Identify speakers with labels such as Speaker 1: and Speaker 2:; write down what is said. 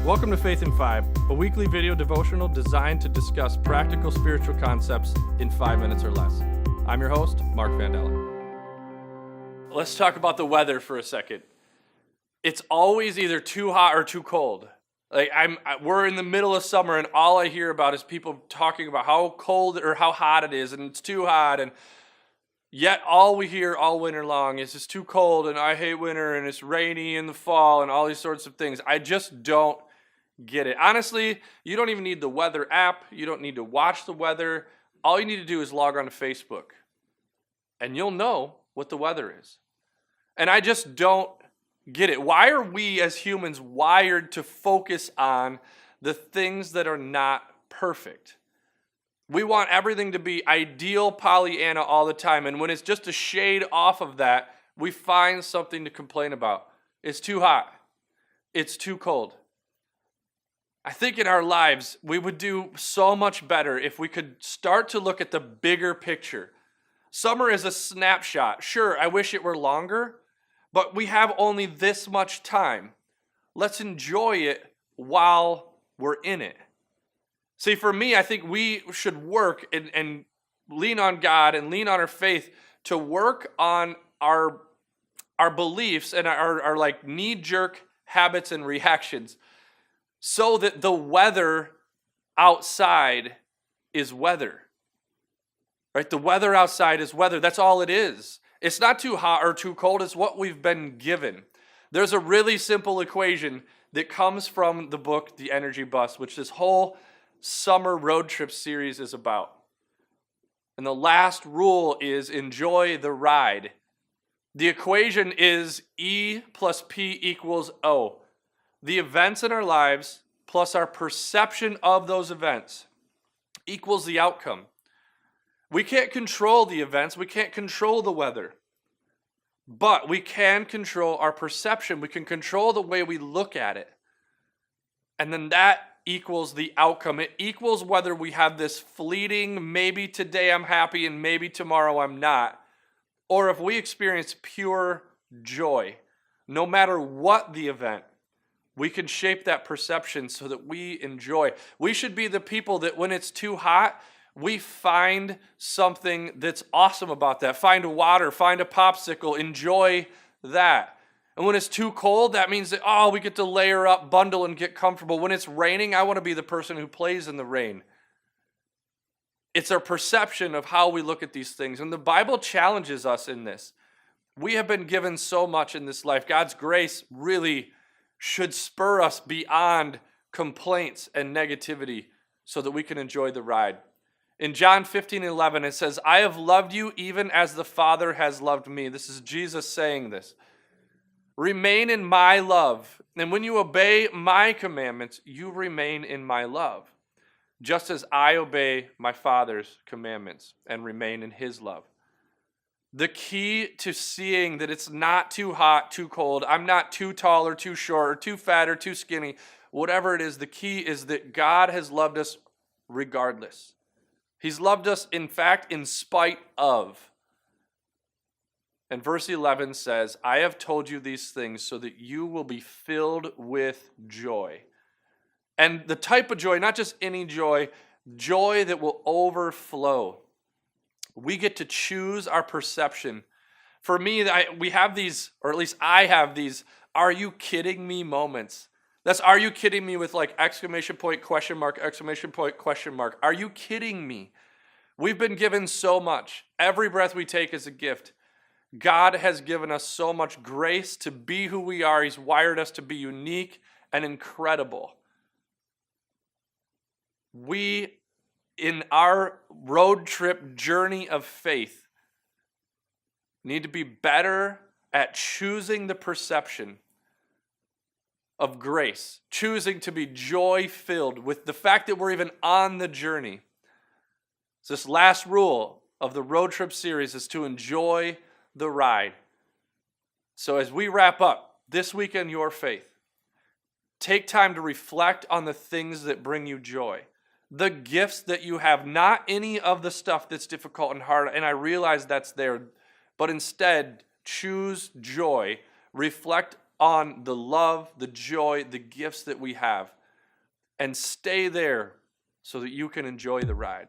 Speaker 1: Welcome to Faith in 5, a weekly video devotional designed to discuss practical spiritual concepts in 5 minutes or less. I'm your host, Mark Vandella. Let's talk about the weather for a second. It's always either too hot or too cold. We're in the middle of summer and all I hear about is people talking about how cold or how hot it is and it's too hot, and yet all we hear all winter long is it's too cold and I hate winter and it's rainy in the fall and all these sorts of things. I just don't get it. Honestly, you don't even need the weather app. You don't need to watch the weather. All you need to do is log on to Facebook and you'll know what the weather is. And I just don't get it. Why are we as humans wired to focus on the things that are not perfect? We want everything to be ideal Pollyanna all the time. And when it's just a shade off of that, we find something to complain about. It's too hot. It's too cold. I think in our lives, we would do so much better if we could start to look at the bigger picture. Summer is a snapshot. Sure, I wish it were longer, but we have only this much time. Let's enjoy it while we're in it. See, for me, I think we should work and lean on God and lean on our faith to work on our beliefs and our like knee-jerk habits and reactions so that the weather outside is weather. Right? The weather outside is weather. That's all it is. It's not too hot or too cold. It's what we've been given. There's a really simple equation that comes from the book, The Energy Bus, which this whole summer road trip series is about. And the last rule is enjoy the ride. The equation is E plus P equals O. The events in our lives plus our perception of those events equals the outcome. We can't control the events. We can't control the weather. But we can control our perception. We can control the way we look at it. And then that equals the outcome. It equals whether we have this fleeting, maybe today I'm happy and maybe tomorrow I'm not, or if we experience pure joy. No matter what the event, we can shape that perception so that we enjoy. We should be the people that when it's too hot, we find something that's awesome about that. Find water, find a popsicle, enjoy that. And when it's too cold, that means that, we get to layer up, bundle, and get comfortable. When it's raining, I want to be the person who plays in the rain. It's our perception of how we look at these things. And the Bible challenges us in this. We have been given so much in this life. God's grace really should spur us beyond complaints and negativity so that we can enjoy the ride. In John 15:11, it says, I have loved you even as the Father has loved me. This is Jesus saying this. Remain in my love, and when you obey my commandments, you remain in my love, just as I obey my Father's commandments and remain in his love. The key to seeing that it's not too hot, too cold, I'm not too tall or too short or too fat or too skinny, whatever it is, the key is that God has loved us regardless. He's loved us, in fact, in spite of. And verse 11 says, I have told you these things so that you will be filled with joy. And the type of joy, not just any joy, joy that will overflow. We get to choose our perception. For me, we have these, or at least I have these, are you kidding me moments. That's are you kidding me with like exclamation point, question mark, exclamation point, question mark. Are you kidding me? We've been given so much. Every breath we take is a gift. God has given us so much grace to be who we are. He's wired us to be unique and incredible. We, in our road trip journey of faith, need to be better at choosing the perception of grace, choosing to be joy-filled with the fact that we're even on the journey. So this last rule of the road trip series is to enjoy the ride. So as we wrap up this week in your faith, take time to reflect on the things that bring you joy, the gifts that you have, not any of the stuff that's difficult and hard, and I realize that's there, but instead choose joy, reflect on the love, the joy, the gifts that we have, and stay there so that you can enjoy the ride.